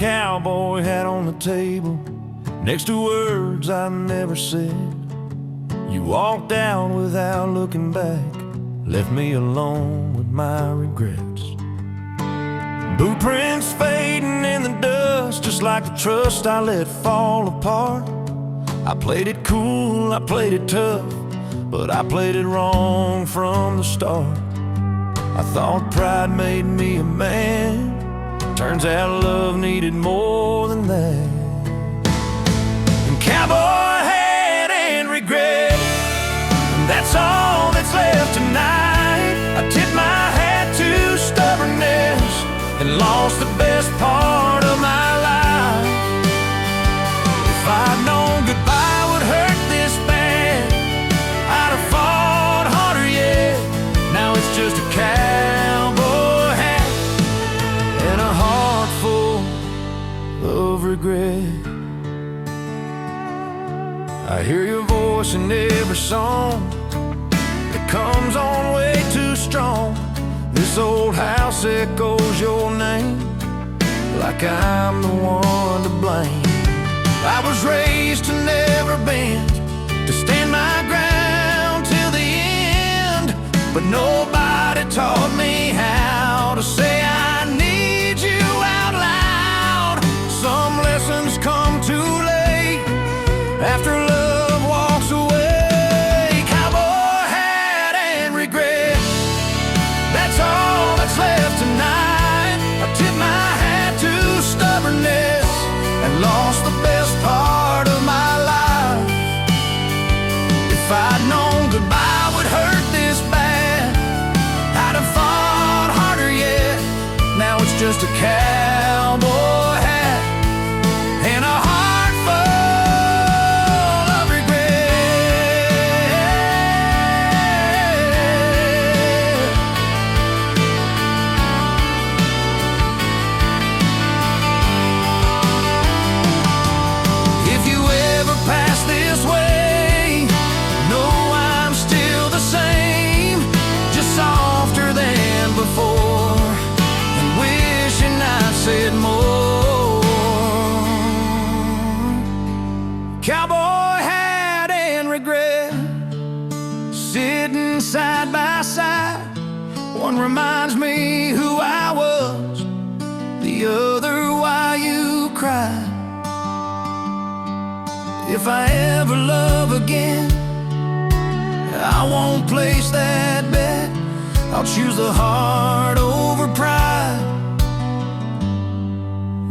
cowboy hat on the table, next to words I never said. You walked out without looking back, left me alone with my regrets. Boot prints fading in the dust, just like the trust I let fall apart. I played it cool, I played it tough, but I played it wrong from the start. I thought pride made me a man, turns out love needed more than that. And cowboy hat and regret, that's all that's left tonight. I tipped my hat to stubbornness and lost the best part of my life. If I'd known goodbye would hurt this bad, I'd have fought harder yet. Now it's just a cowboy hat and a heart full of regret. I hear your voice in every song, it comes on way too strong. This old house echoes your name like I'm the one to blame. I was raised to never bend, to stand my ground till the end, but nobody taught me how to say I need you out loud. Some lessons come too late after love walks away. Cowboy hat and regret, that's all that's left tonight. I tipped my hat to stubbornness and lost the best part of my life. If I'd known goodbye would hurt this bad, I'd have fought harder yet. Now it's just a cowboy hat and a heart full of regret. If you ever pass this way, know I'm still the same, just softer than before, and wishing I'd said more. Cowboy hat and regret, sitting side by side. One reminds me who I was, the other why you cried. If I ever love again, I won't place that bet. I'll choose the heart over pride,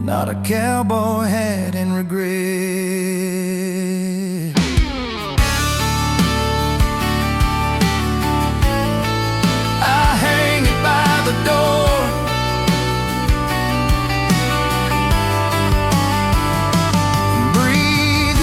not a cowboy hat and regret. I hang it by the door, breathe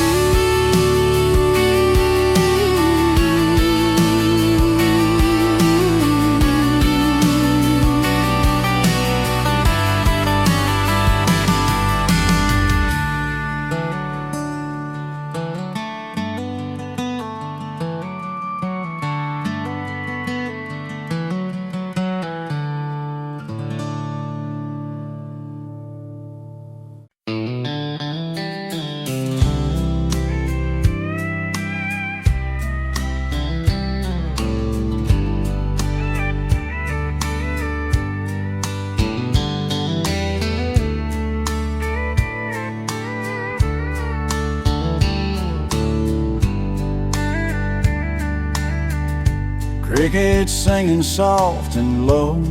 crickets singing soft and low,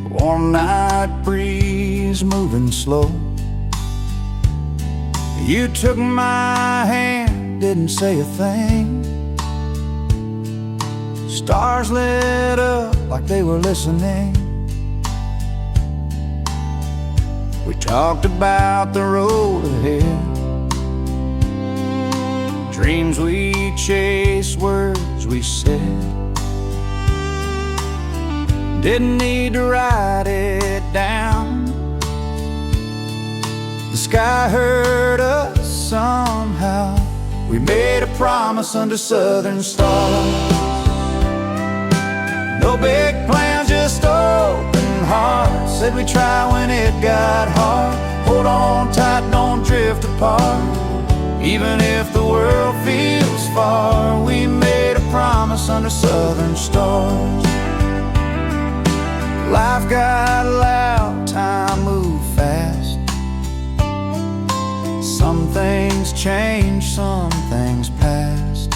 warm night breeze moving slow. You took my hand, didn't say a thing. Stars lit up like they were listening. We talked about the road ahead, dreams we chased, words we said. Didn't need to write it down. The sky heard us somehow. We made a promise under southern stars. No big plans, just open heart said we'd try when it got hard. Hold on tight, don't drift apart. Even if the world feels far, we made a promise under southern stars. Life got loud, time moved fast. Some things changed, some things passed.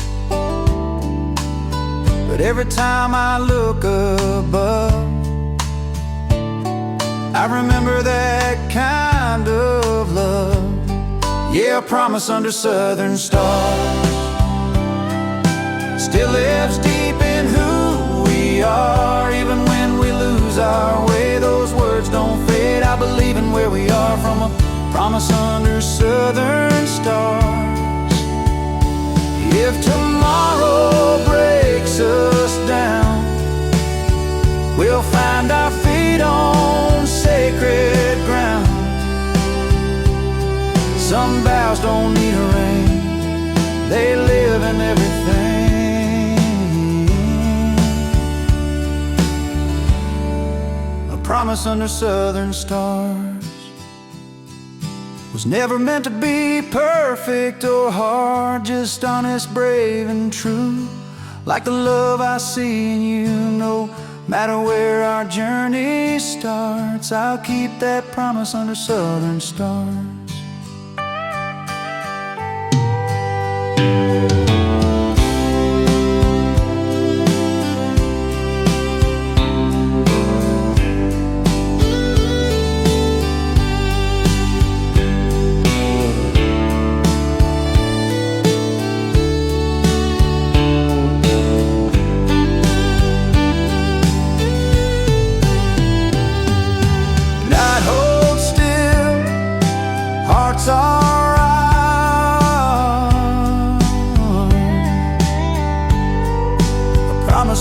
But every time I look above, I remember that kind of love. Yeah, a promise under southern stars still lives deep in who we are. Even when we lose our way, those words don't fade. I believe in where we are from a promise under southern stars. If tomorrow breaks us down, we'll find our feet on sacred ground. Some vows don't need a ring, they live in everything. A promise under southern stars was never meant to be perfect or hard, just honest, brave, and true. Like the love I see in you, no matter where our journey starts, I'll keep that promise under southern stars.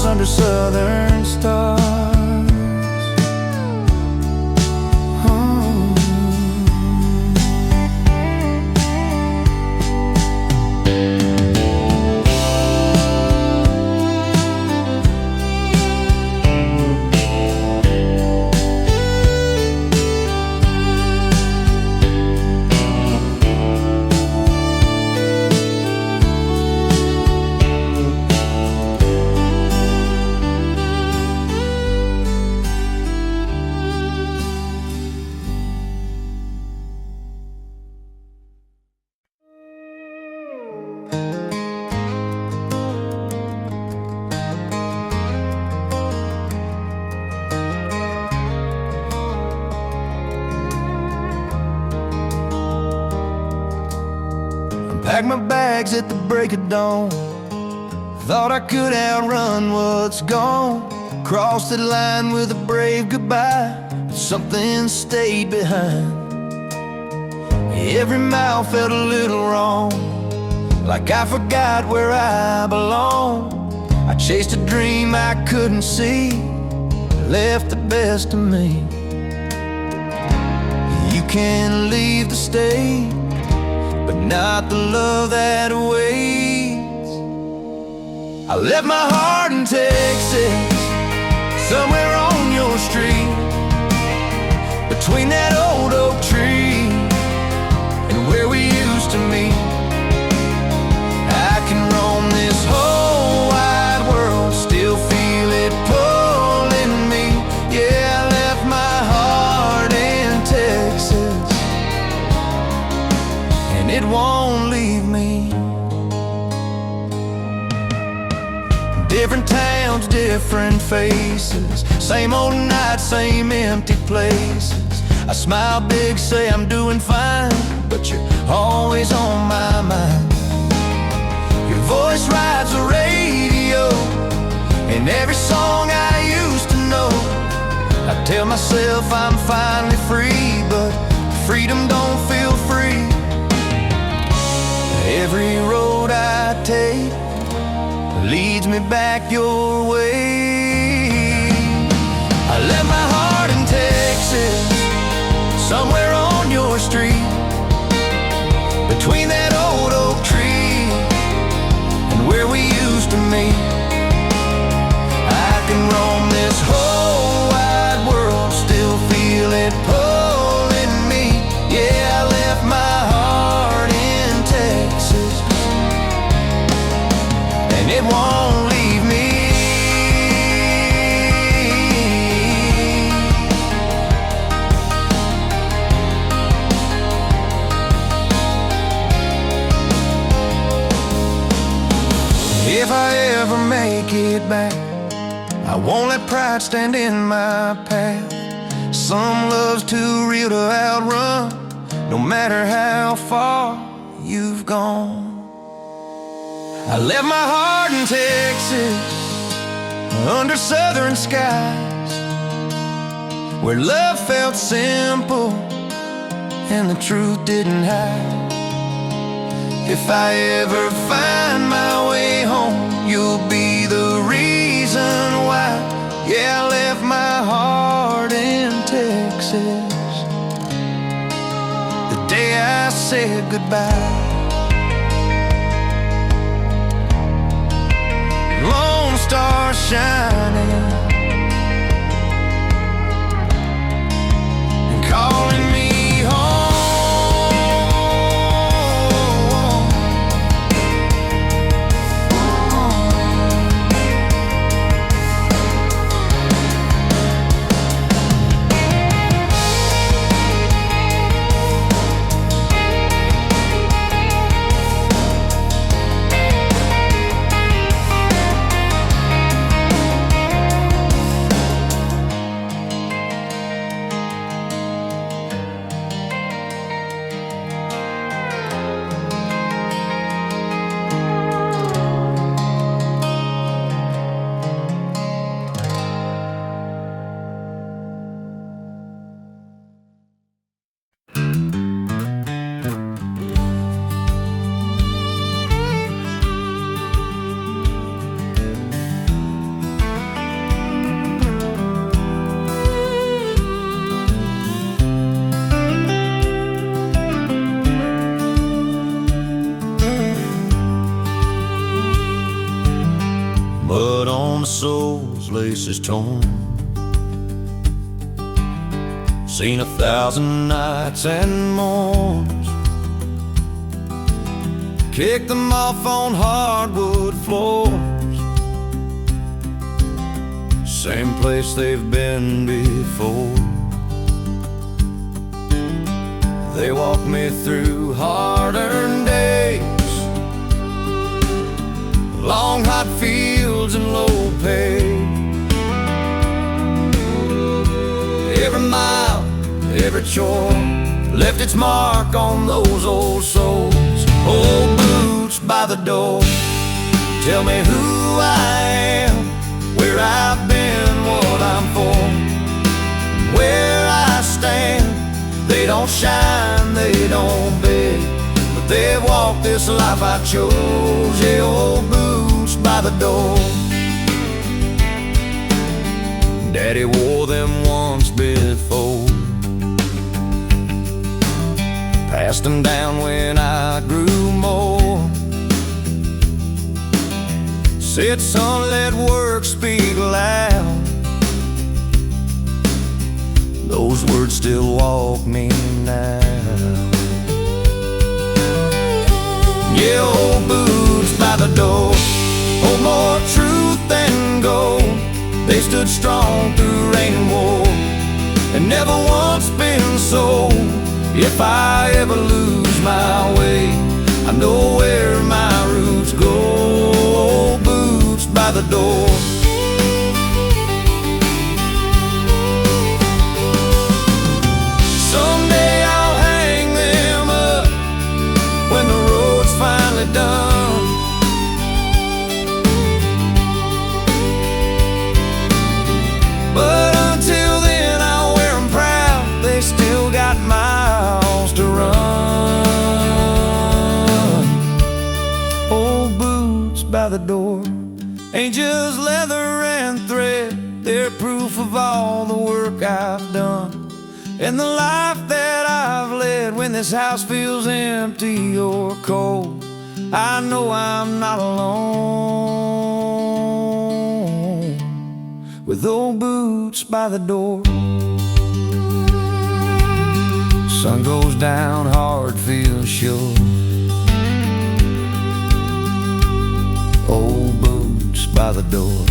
Under southern stars. Packed my bags at the break of dawn. Thought I could outrun what's gone. Crossed the line with a brave goodbye, but something stayed behind. Every mile felt a little wrong, like I forgot where I belong. I chased a dream I couldn't see, left the best of me. You can leave the state, but not the love that waits. I left my heart in Texas, somewhere on your street, between that old oak tree and where we used to meet. I can roam this whole wide world, still feel it pulling me. Yeah, I left my heart in Texas, and it won't leave me. Different towns, different faces, same old nights, same empty places. I smile big, say I'm doing fine, but you're always on my mind. Your voice rides the radio, and every song I used to know. I tell myself I'm finally free, but freedom don't feel free. Every road I take leads me back your way. I left my heart in Texas, somewhere on your street, between that old oak tree and where we used to meet. I can roam this whole wide world, if I ever make it back, I won't let pride stand in my path. Some love's too real to outrun, no matter how far you've gone. I left my heart in Texas, under southern skies, where love felt simple and the truth didn't hide. If I ever find my way home, you'll be the reason why. Yeah, I left my heart in Texas the day I said goodbye. Lone star shining and calling me home. Mud on the soles, laces torn. Seen 1,000 nights and morns. Kicked them off on hardwood floors. Same place they've been before. They walked me through hard-earned days, long hot fields and low pay. Every mile, every chore left its mark on those old souls. Old boots by the door tell me who I am, where I've been, what I'm for, where I stand. They don't shine, they don't beg, but they've walked this life I chose. Yeah, old boots by the door. Daddy wore them once before, passed them down when I grew more. Said, son, let work speak loud. Those words still walk me now. Yeah, old boots by the door hold more truth than gold. They stood strong through rain and war, and never once been sold. If I ever lose my way, I know where my roots go. Old boots by the door. Someday I'll hang them up when the road's finally done. But until then I'll wear them proud. They still got miles to run. Old boots by the door ain't just leather and thread. They're proof of all the work I've done and the life that I've led. When this house feels empty or cold, I know I'm not alone. With old boots by the door. Sun goes down, hard feels sure. Old boots by the door.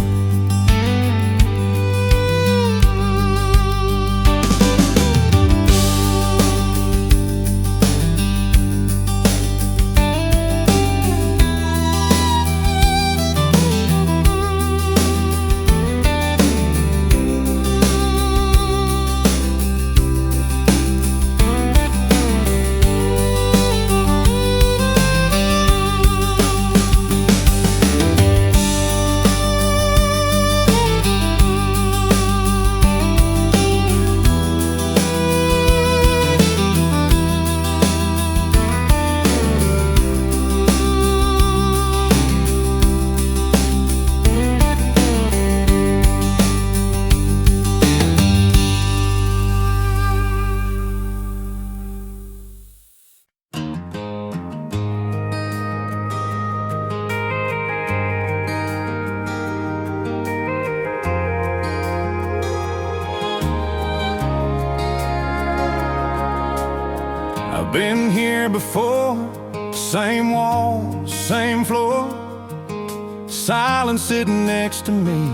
I've been here before, same walls, same floor, silence sitting next to me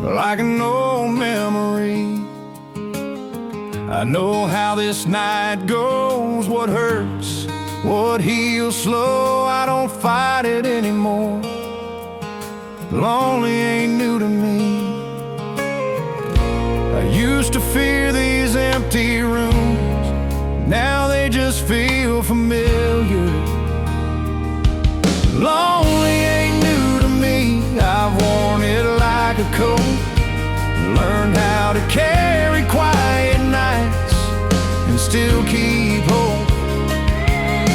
like an old memory. I know how this night goes, what hurts, what heals slow. I don't fight it anymore. Lonely ain't new to me. I used to fear these empty rooms, now they just feel familiar. Lonely ain't new to me. I've worn it like a coat, learned how to carry quiet nights and still keep hope.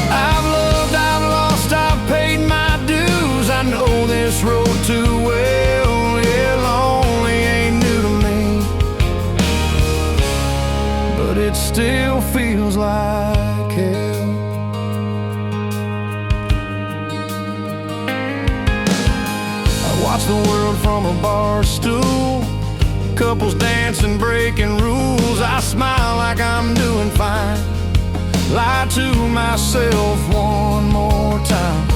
I've loved, I've lost, I've paid my dues. I know this road too well. Yeah, lonely ain't new to me, but it still feels like hell. I watch the world from a bar stool, couples dancing, breaking rules. I smile like I'm doing fine, lie to myself one more time.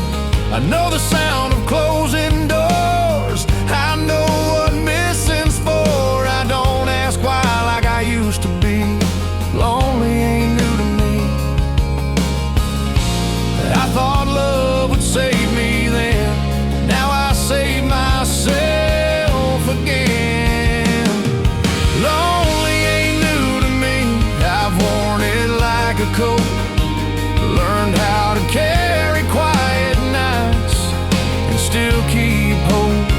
I know the sound of closing doors, I know what missing's for. I don't ask why like I used to be. Lonely ain't new to me. I thought love would save me then, now I save myself again. Lonely ain't new to me. I've worn it like a coat, learned how to carry quiet nights and still keep hope.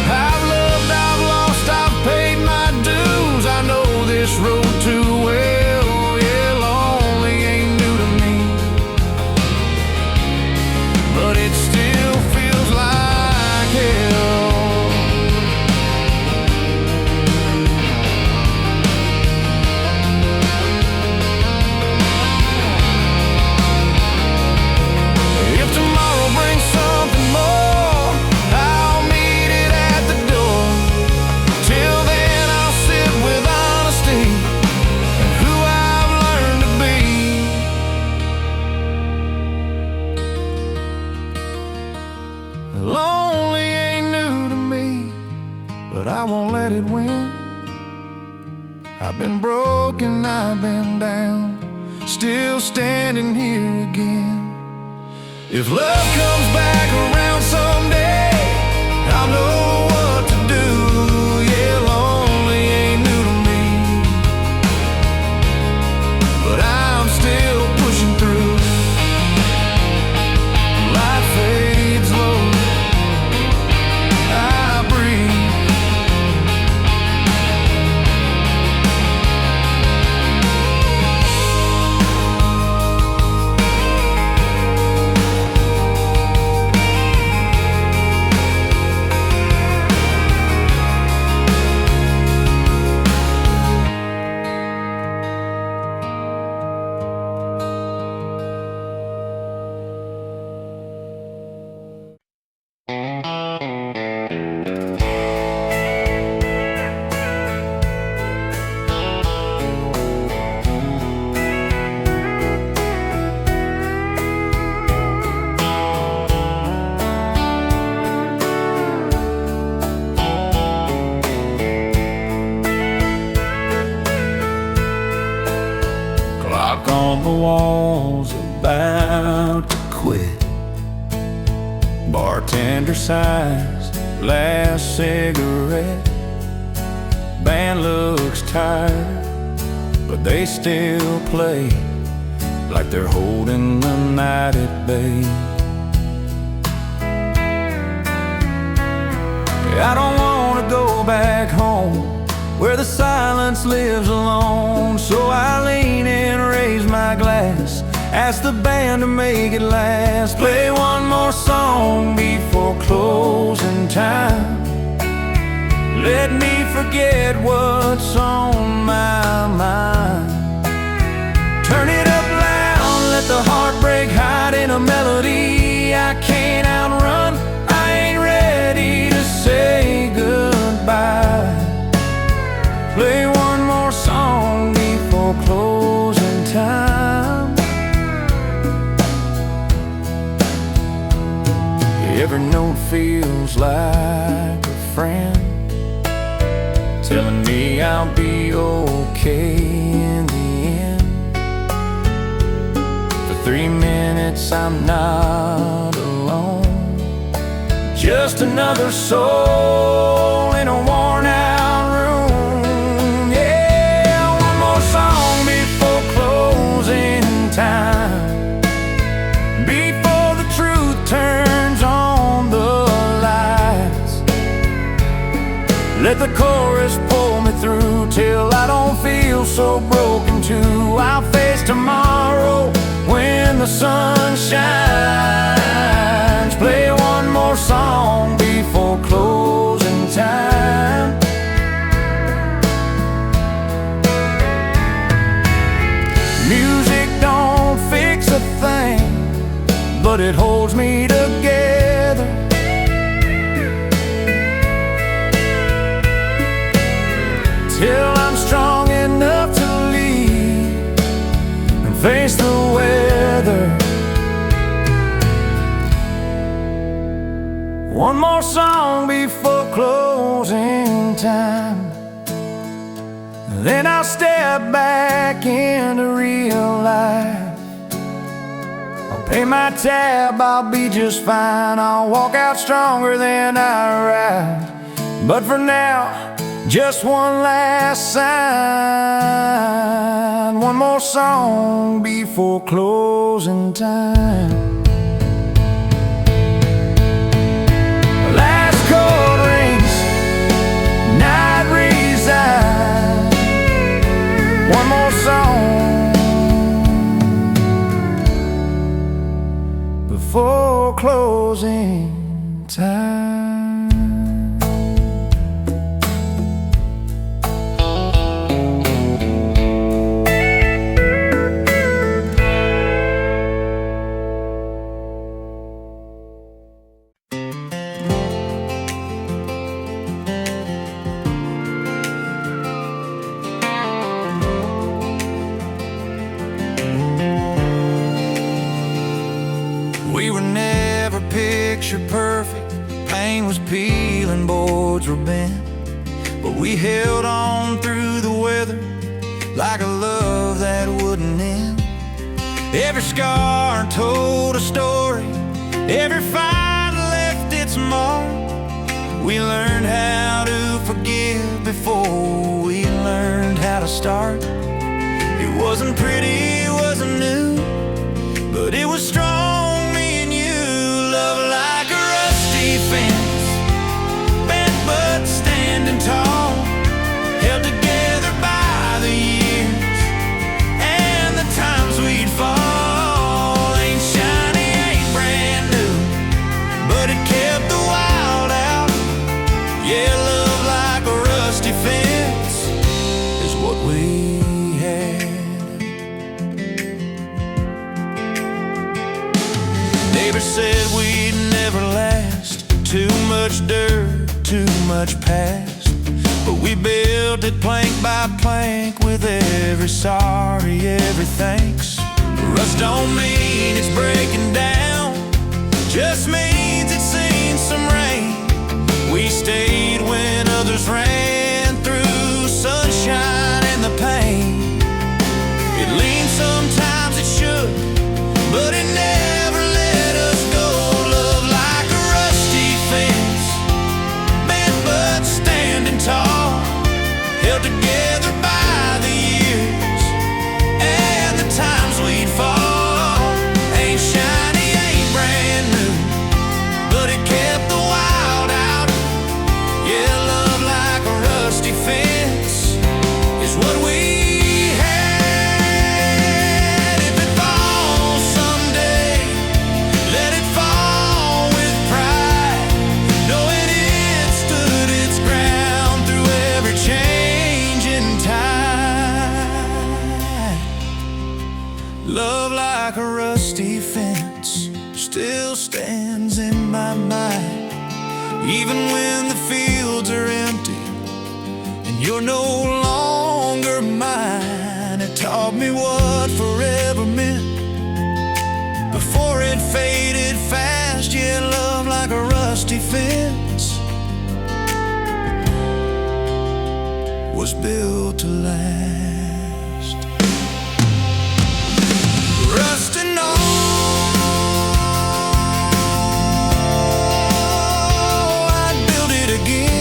I've loved, I've lost, I've paid my dues. I know this road too well. Yeah, lonely ain't new to me, but it still feels like hell. If tomorrow brings something more, I'll meet it at the door. Till then I'll sit with honesty and who I've learned to be. Lonely ain't new to me, but I won't let it win. I've been broken, I've been down, still standing here again. If love comes back around someday, I'll know what to do. Yeah, lonely ain't new to me, but I'm still pushing through. Life fades low, I breathe. Clock on the wall's about to quit. Bartender sighs, last cigarette. Band looks tired, but they still play like they're holding the night at bay. I don't want to go back home where the silence lives alone, so I lean in, raise my glass, ask the band to make it last. Play one more song before closing time. Let me forget what's on my mind. Turn it up loud, let the heartbreak hide in a melody I can't outrun. I ain't ready to say goodbye. Play one more song before closing time. Every note feels like a friend, telling me I'll be okay in the end. For 3 minutes I'm not alone, just another soul in a worn out room. Yeah, one more song before closing time, before the truth turns on the lights. Let the chorus pull me through till I don't feel so broken too. I'll face tomorrow when the sun shines. Play one more song before closing time. Music don't fix a thing, but it holds me together. Till I'm strong enough to leave and face the weather. One more song before closing time, then I'll step back into real life. I'll pay my tab, I'll be just fine. I'll walk out stronger than I arrived. But for now, just one last sign. One more song before closing time. Last chord rings, night resides. One more song before closing time. We were never picture perfect. Pain was peeling, boards were bent, but we held on through the weather like a love that wouldn't end. Every scar told a story, every fight left its mark. We learned how to forgive before we learned how to start. It wasn't pretty, it wasn't new, but it was strong. Like a rusty fence, bent but standing tall, held together by the years and the times we'd fall. Ain't shiny, ain't brand new, but it kept the wild out. Yeah, love like a rusty fence is what we had. Neighbors said we'd never last, too much dirt, too much past, but we built it plank by plank with every sorry, every thanks. Rust don't mean it's breaking down, just means it's seen some rain. We stayed when others ran through sunshine and the pain. It leaned sometimes, it should, but it never let us go. Love like a rusty fence, bent but standing tall, held together by the years and the times we'd fall. Ain't shiny, ain't brand new, but it kept the wild out. Yeah, love like a rusty fence is what we had. If it falls someday, let it fall with pride, knowing it stood its ground through every change in tide. Love like a rusty fence still stands in my mind, even when the fields are empty and you're no longer mine. It taught me what forever meant before it faded fast. Yeah, love like a rusty fence was built to last. Rusting on, I'd build it again.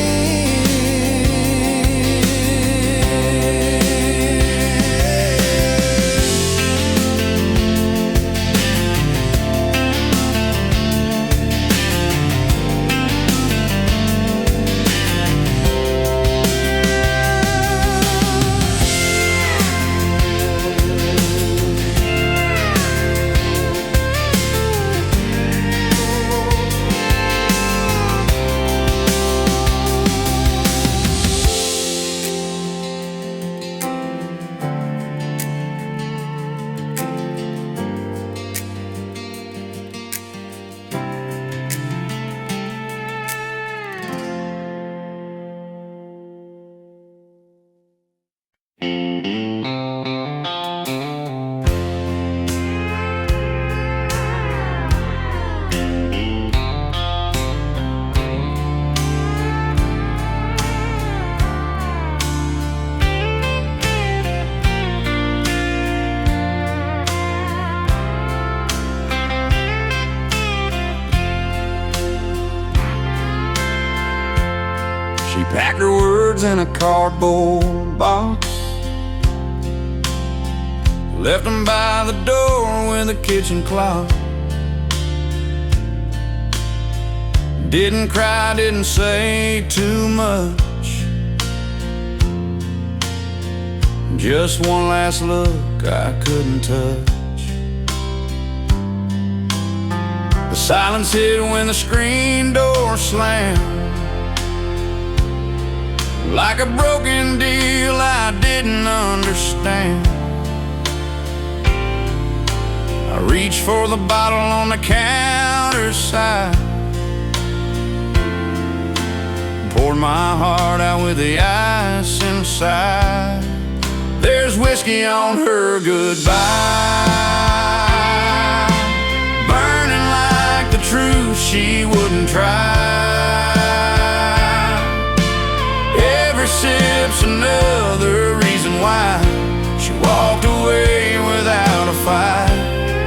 She packed her words in a cardboard box, Left them by the door with a kitchen clock. Didn't cry, didn't say too much. Just one last look I couldn't touch. The silence hit when the screen door slammed, like a broken deal I didn't understand. I reached for the bottle on the counter side, poured my heart out with the ice inside. There's whiskey on her goodbye, burning like the truth she wouldn't try. Every sip's another reason why she walked away without a fight.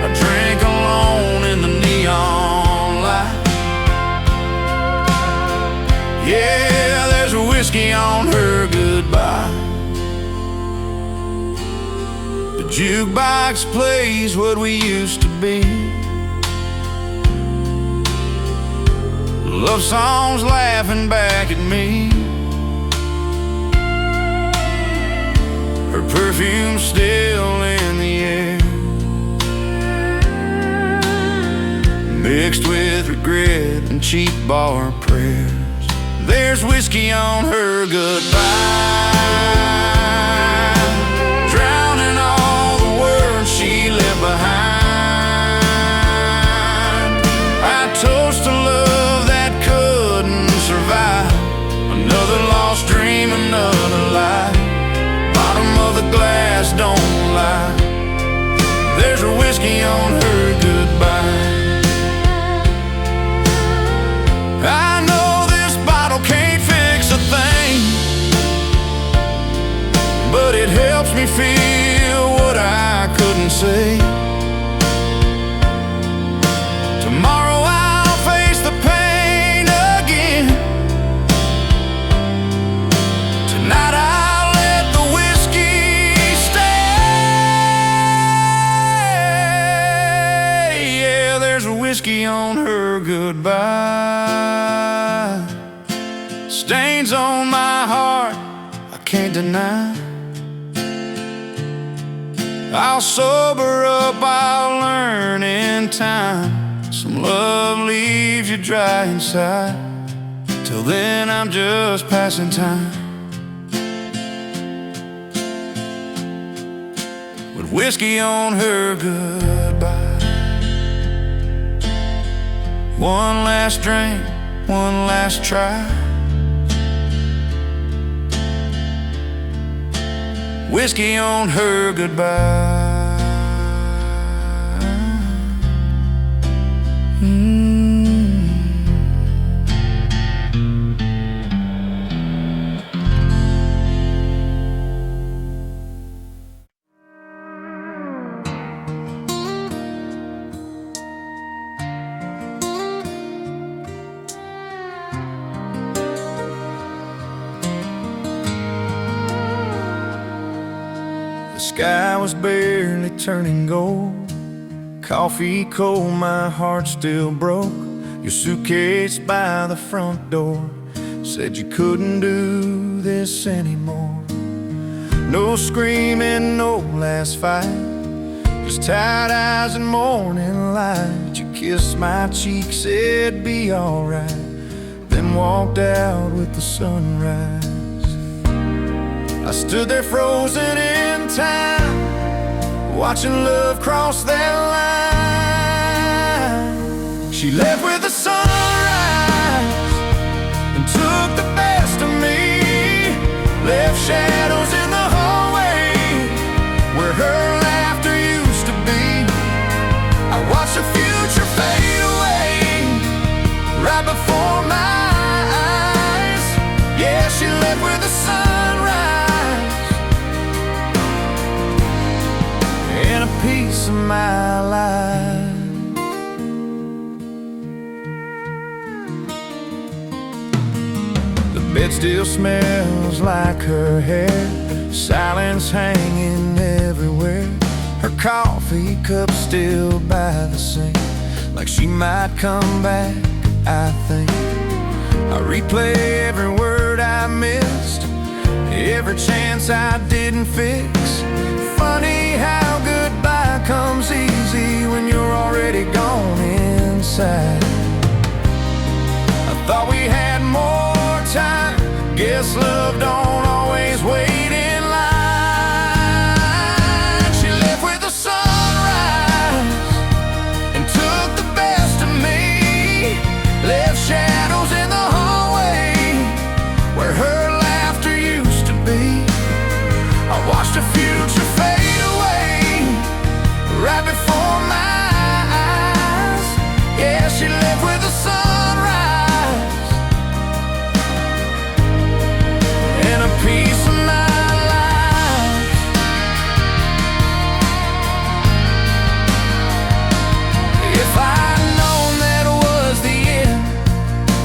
I drank alone in the neon light. Yeah, there's a whiskey on her goodbye. The jukebox plays what we used to be, love songs laughing back at me. Her perfume still in the air, mixed with regret and cheap bar prayers. There's whiskey on her goodbye, drowning all the words she left behind. I toast to love that couldn't survive, another lost dream, another lie. Bottom of the glass don't lie. There's a whiskey on her goodbye. I know this bottle can't fix a thing, but it helps me feel what I couldn't say. Tomorrow I'll face the pain again. Tonight I'll let the whiskey stay. Yeah, there's a whiskey on her goodbye. Stains on my heart I can't deny. I'll sober up, I'll learn in time. Some love leaves you dry inside. Till then I'm just passing time, with whiskey on her goodbye. One last drink, one last try. Whiskey on her goodbye. sky was barely turning gold. Coffee cold, my heart still broke. Your suitcase by the front door said you couldn't do this anymore. No screaming, no last fight, just tired eyes and morning light. You kissed my cheek, said be alright, then walked out with the sunrise. I stood there frozen in time, watching love cross that line. She left with the sunrise and took the best of me. Left shadows in the hallway where her laughter used to be. I watched the future fade away right before my eyes. Yeah, she left with the sunrise and a piece of my life. The bed still smells like her hair, silence hanging everywhere. Her coffee cup still by the sink, like she might come back, I think. I replay every word I missed, every chance I didn't fix. Funny how goodbye comes easy when you're already gone inside. I thought we had more time, guess love don't always wait in line. She left with the sunrise and took the best of me. Left shadows in the hallway where her laughter used to be. I watched the future fade away right before my eyes. Yeah, she left with the sunrise and a piece of my life. If I'd known that was the end,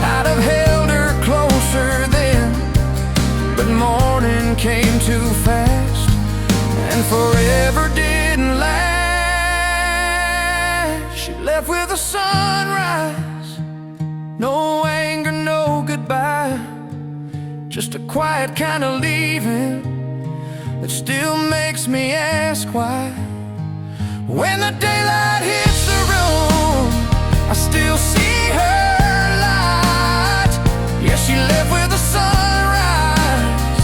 I'd have held her closer then. But morning came too fast and forever didn't last. She left with a sunrise, no anger, no goodbye, just a quiet kind of leaving that still makes me ask why. When the daylight hits the room, I still see her light. Yeah, she left with a sunrise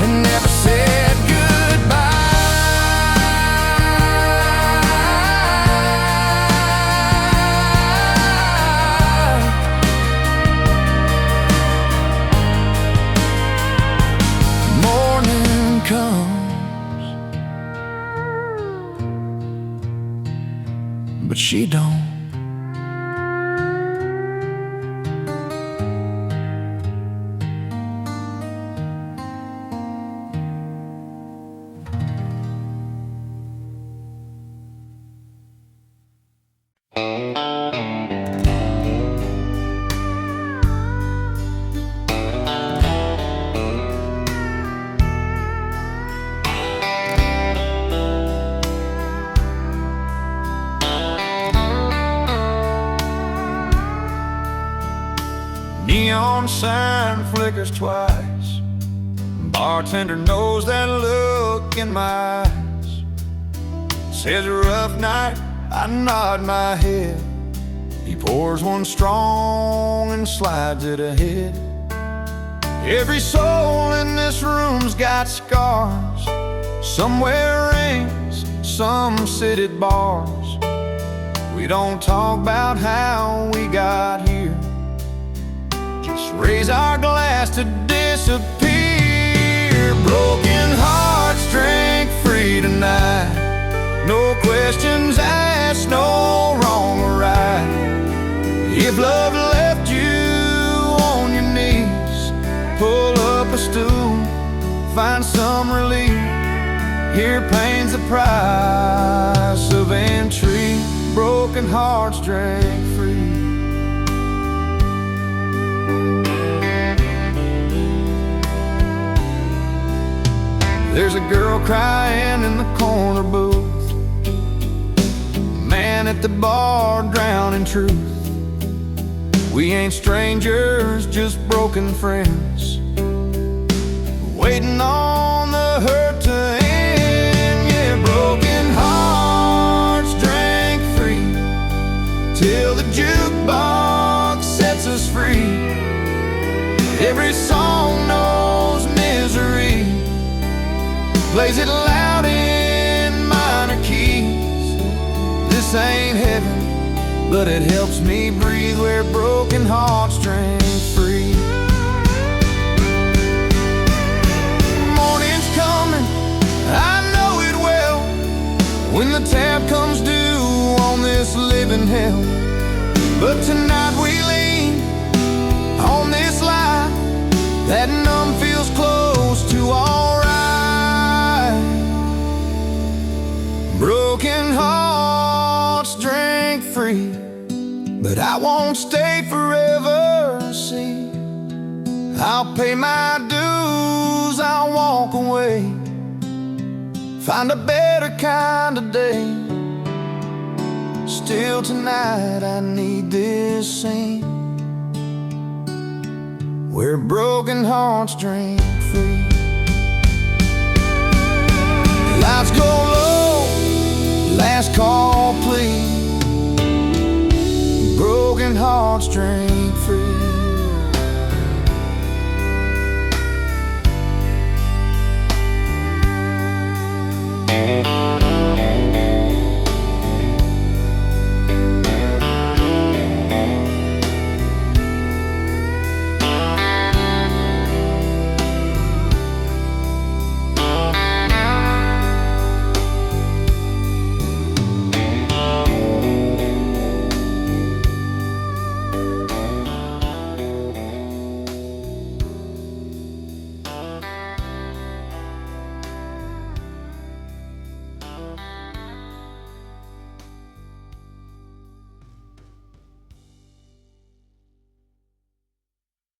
and never said goodbye. Morning comes, but she don't. Neon sign flickers twice, bartender knows that look in my eyes. Says a rough night, I nod my head. He pours one strong and slides it ahead. Every soul in this room's got scars. Some wear rings, some sit at bars. We don't talk about how we got here, just raise our glass to disappear. Broken hearts drink free tonight, no questions asked, no wrong or right. If love left you on your knees, pull up a stool, find some relief. Here pain's the price of entry. Broken hearts drink free. There's a girl crying in the corner booth, man at the bar drowning truth. We ain't strangers, just broken friends, waiting on the hurt to end. Yeah, broken hearts drank free till the jukebox sets us free. Every song knows misery, plays it loud in minor keys. This ain't heaven, but it helps me breathe where broken hearts drink free. Morning's coming, I know it well, when the tab comes due on this living hell. But tonight we lean on this lie, that numb feels close to alright. Broken hearts drink free, but I won't stay forever, see. I'll pay my dues, I'll walk away, find a better kind of day. Still tonight I need this scene where broken hearts drink free.